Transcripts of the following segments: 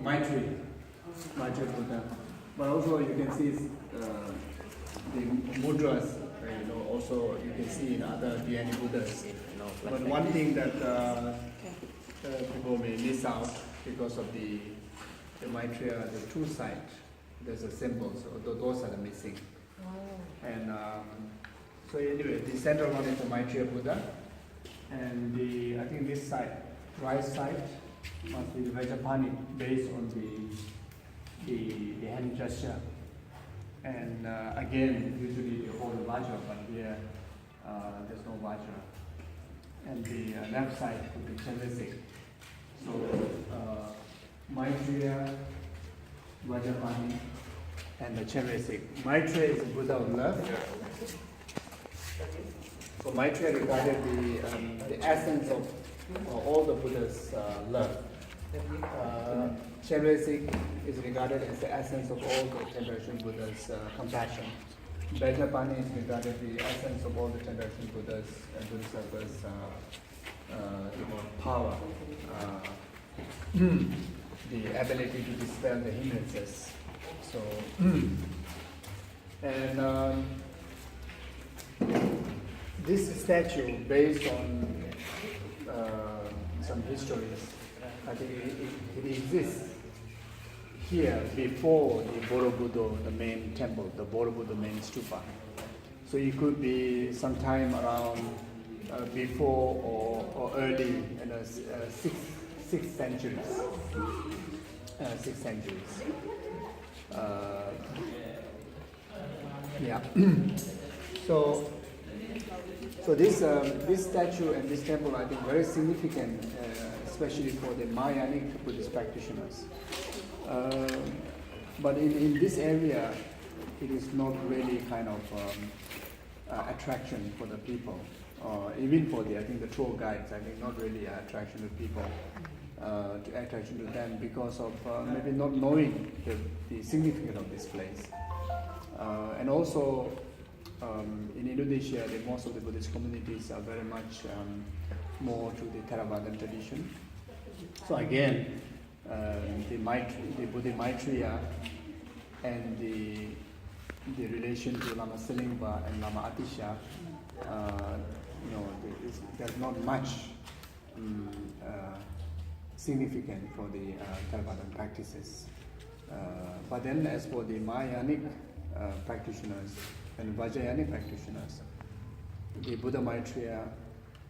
Maitri Buddha. But also you can see the mudras. Also you can see in other Dhyani Buddhas. But one thing that people may miss out because of the Maitreya, the two side, there's a symbol, so those are the missing. And so anyway, the center one is the Maitreya Buddha, and I think this side, right side, must be the Vajrapani based on the hand gesture. And again, usually they hold the Vajra, but here there's no Vajra. And the left side could be Chandasik. So Maitreya, Vajrapani, and the Chandasik. Maitreya is the Buddha of love. So Maitreya regarded the essence of all the Buddha's love. Chandasik is regarded as the essence of all the 10 Darshan Buddha's compassion. Vajrapani is regarded the essence of all the 10 Darshan Buddha's Bodhisattvas' power, the ability to dispel the hindrances. So, and this statue, based on some histories, I think it exists here before the Borobudur, the main temple, the Borobudur main stupa. So it could be sometime around before or early in the sixth centuries. Yeah. So this statue and this temple, I think, very significant, especially for the Mahayanic Buddhist practitioners. But in this area, it is not really kind of attraction for the people, even for I think the tour guides. I think not really an attraction to people, attraction to them because of maybe not knowing the significance of this place, and also. In Indonesia, most of the Buddhist communities are very much more to the Theravadan tradition. So again, the Buddha Maitreya and the relation to Lama Selingpa and Lama Atisha, there's not much significant for the Theravadan practices. But then, as for the Mahayanic practitioners and Vajrayanic practitioners, the Buddha Maitreya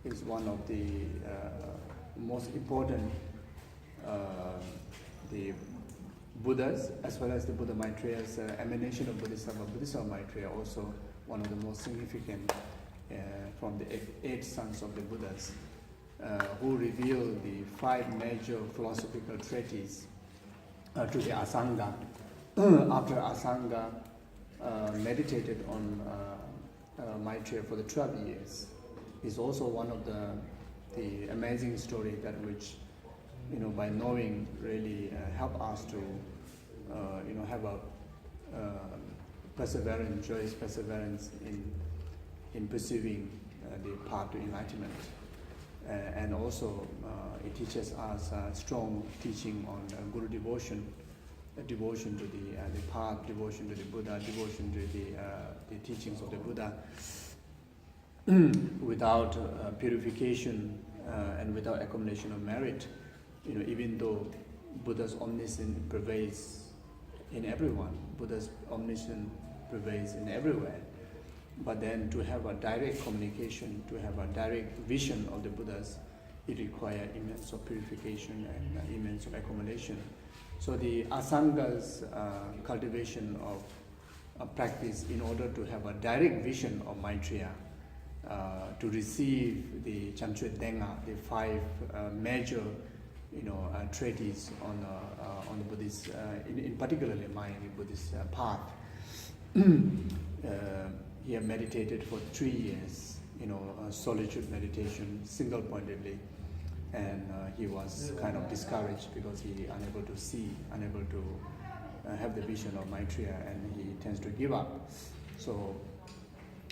is one of the most important the Buddhas, as well as the Buddha Maitreya's emanation of Bodhisattva Maitreya, also one of the most significant from the 8 sons of the Buddhas, who revealed the 5 major philosophical treatises to the Asanga. After Asanga meditated on Maitreya for the 12 years, is also one of the amazing story that which, by knowing really help us to, have a joyous perseverance in pursuing the path to enlightenment. And also it teaches us strong teaching on Guru devotion, devotion to the path, devotion to the Buddha, devotion to the teachings of the Buddha, without purification and without accumulation of merit. Even though Buddha's omniscience pervades in everyone, Buddha's omniscience pervades in everywhere. But then to have a direct communication, to have a direct vision of the Buddhas, it requires immense of purification and immense of accumulation. So the Asanga's cultivation of a practice in order to have a direct vision of Maitreya, to receive the Chamchut Denga, the 5 major treatises on the Buddhist, in particularly Mahayanic Buddhist path. He had meditated for 3 years, solitude meditation, single-pointedly, and he was kind of discouraged because he unable to see, unable to have the vision of Maitreya, and he tends to give up. So,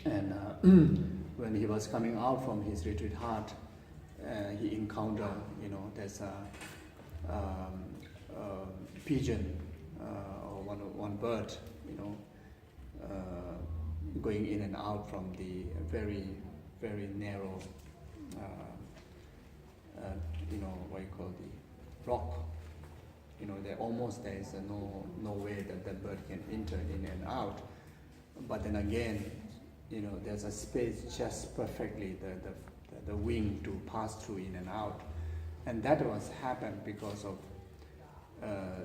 and when he was coming out from his retreat hut, he encountered, there's pigeon or one bird, going in and out from the very, very narrow, what you call the rock. There is no way that that bird can enter in and out. But then again, there's a space just perfectly, the wing to pass through in and out. And that was happened because of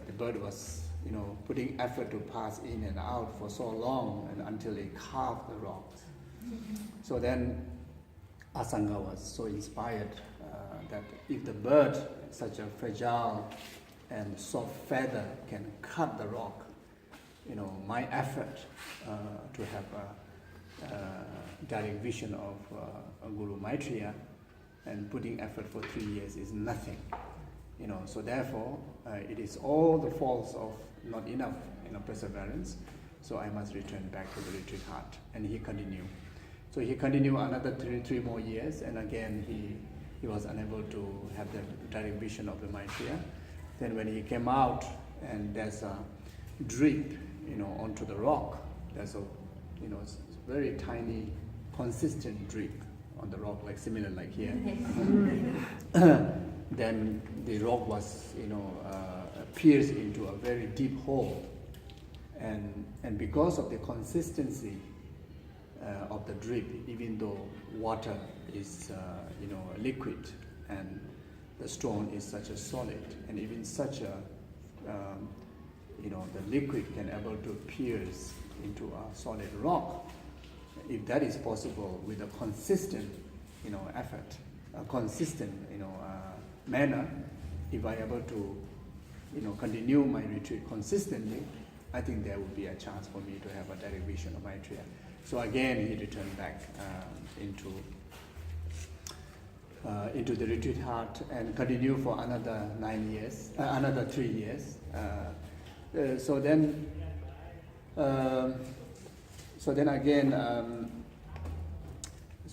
the bird was, putting effort to pass in and out for so long and until it carved the rocks. So then Asanga was so inspired that if the bird, such a fragile and soft feather, can cut the rock, my effort to have a direct vision of Guru Maitreya and putting effort for 3 years is nothing. So therefore, it is all the faults of not enough perseverance, so I must return back to the retreat hut. And he continued. So he continued another three more years, and again he was unable to have the direct vision of the Maitreya. Then when he came out, and there's a drip, onto the rock, there's a, very tiny, consistent drip on the rock, like similar like here. Then the rock was, pierced into a very deep hole, and because of the consistency of the drip, even though water is, liquid, and the stone is such a solid, and even such a, the liquid can able to pierce into a solid rock. If that is possible with a consistent, effort, a consistent, manner, if I able to, continue my retreat consistently, I think there would be a chance for me to have a direct vision of Maitreya. So again, he returned back into the retreat hut and continued for another 9 years, another 3 years. So then again.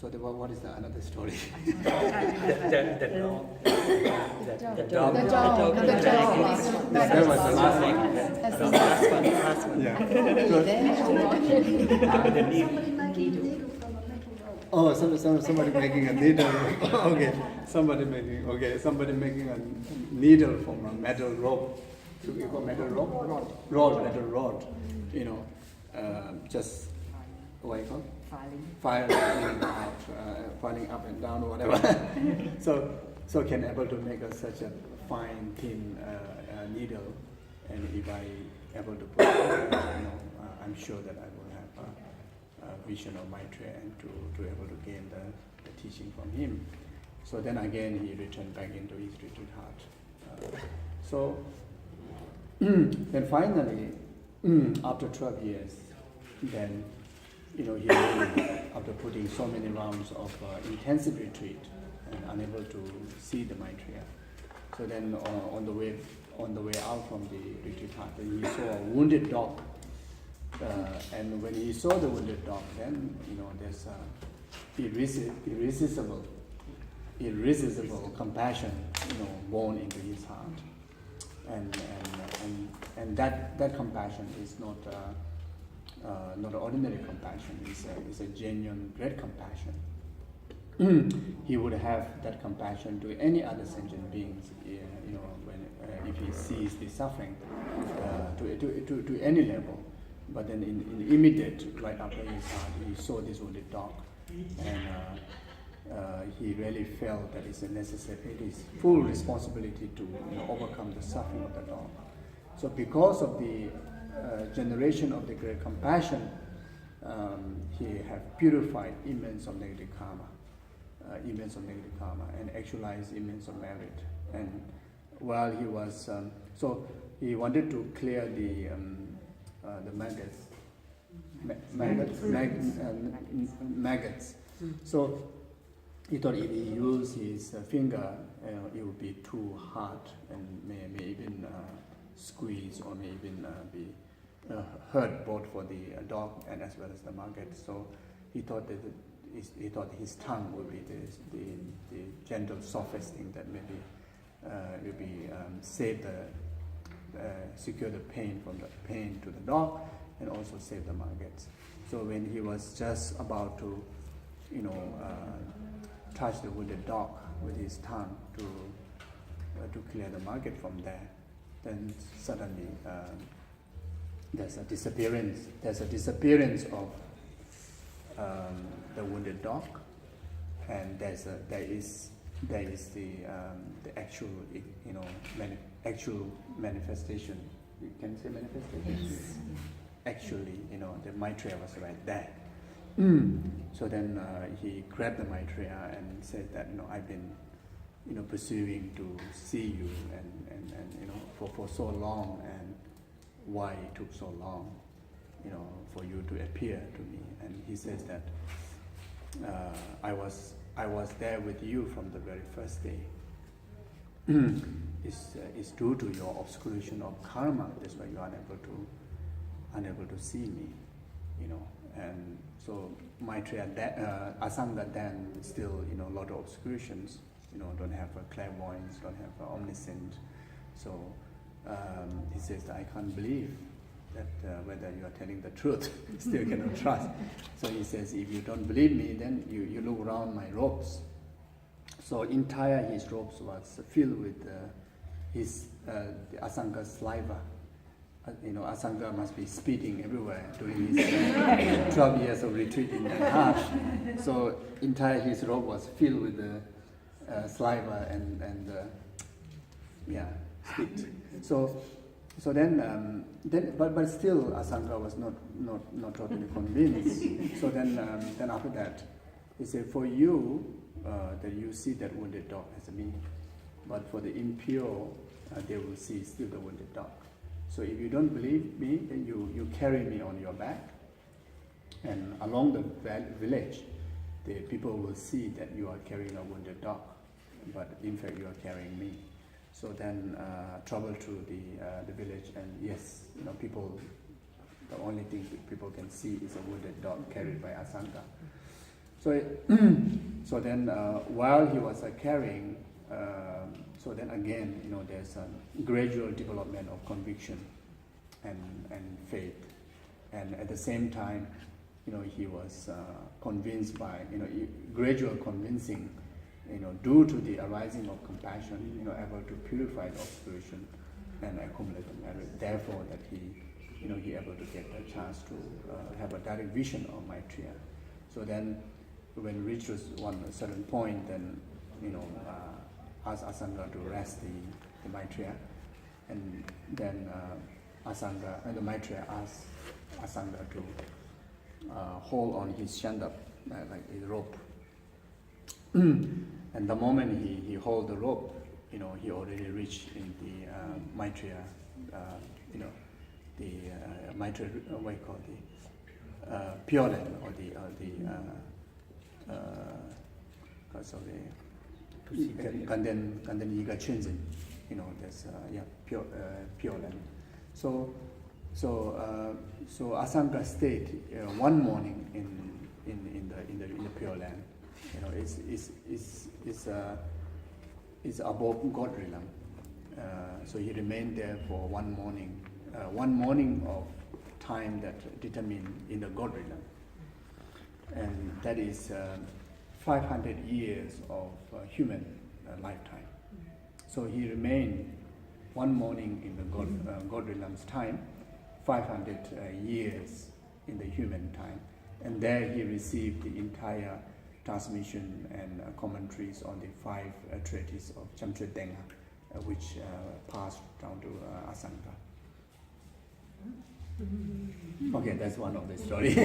What is the another story? The dog. That was the last one. That's the last one. Yeah. The needle. Oh, somebody making a needle. Okay, somebody making a needle from a metal rope. Should we call metal rope? Metal rod. Just what you call? Filing out, filing up and down or whatever. so can able to make such a fine thin needle, and if I able to put, I'm sure that I will have a vision of Maitreya and to able to gain the teaching from him. So then again he returned back into his retreat hut. Then finally, after 12 years, then he really, after putting so many rounds of intensive retreat and unable to see the Maitreya, so then on the way out from the retreat hut, he saw a wounded dog, and when he saw the wounded dog, then there's irresistible compassion, born into his heart, and that compassion is not ordinary compassion. It's a genuine, great compassion. He would have that compassion to any other sentient beings, if he sees the suffering, to any level. But then in immediate, right after his heart, he saw this wounded dog, and he really felt that it's a necessary, it is full responsibility to overcome the suffering of the dog. So because of the generation of the great compassion, he have purified immense of negative karma, and actualized immense of merit. And while he was, so he wanted to clear the maggots. So he thought if he used his finger, it would be too hard and may even squeeze or may even be hurt both for the dog and as well as the maggot. So he thought that his tongue would be the gentle, softest thing that maybe save the secure the pain from the pain to the dog, and also save the markets. So when he was just about to, touch the wounded dog with his tongue to clear the market from there, then suddenly there's a disappearance. There's a disappearance of the wounded dog, and there is the actual actual manifestation. You can say manifestation. Yes. Actually, the Maitreya was right there. So then he grabbed the Maitreya and said that I've been pursuing to see you and for so long, and why it took so long for you to appear to me. And he says that I was there with you from the very first day. It's due to your obscuration of karma. That's why you are unable to see me, And so Maitreya, Asanga then still, a lot of obscurations, don't have a clairvoyance, don't have a omniscient. So he says that I can't believe that whether you are telling the truth, still cannot trust. So he says, if you don't believe me, then you look around my robes. So entire his robes was filled with his Asanga's saliva. Asanga must be spitting everywhere during his 12 years of retreat in the heart. So entire his robe was filled with the saliva and spit. So then, but still Asanga was not totally convinced. So then after that, he said, for you, that you see that wounded dog as me, but for the impure, they will see still the wounded dog. So if you don't believe me, then you carry me on your back, and along the village, the people will see that you are carrying a wounded dog, but in fact you are carrying me. So then travel through the village, and yes, people, the only thing people can see is a wounded dog carried by Asanga. So then while he was carrying, so then again, there's a gradual development of conviction and faith, and at the same time, he was convinced by, gradual convincing, due to the arising of compassion, able to purify the obscuration and accumulate the merit. Therefore, that he able to get a chance to have a direct vision of Maitreya. So then, when reached one certain point, then asked Asanga to rest the Maitreya, and then Asanga and the Maitreya asked Asanga to hold on his shandap, like his rope. And the moment he hold the rope, he already reached in the Maitreya, the Maitreya, what you call the Pure Land, or the because of the Ganden Yiga Chinzin, there's Pure Land. So Asanga stayed one morning in the Pure Land. It's above God realm. So he remained there for one morning of time that determined in the God realm, and that is 500 years of human lifetime. So he remained one morning in the God realm's time, 500 years in the human time, and there he received the entire transmission and commentaries on the 5 treatises of Chamtre Denga, which passed down to Asanga. Okay, that's one of the stories.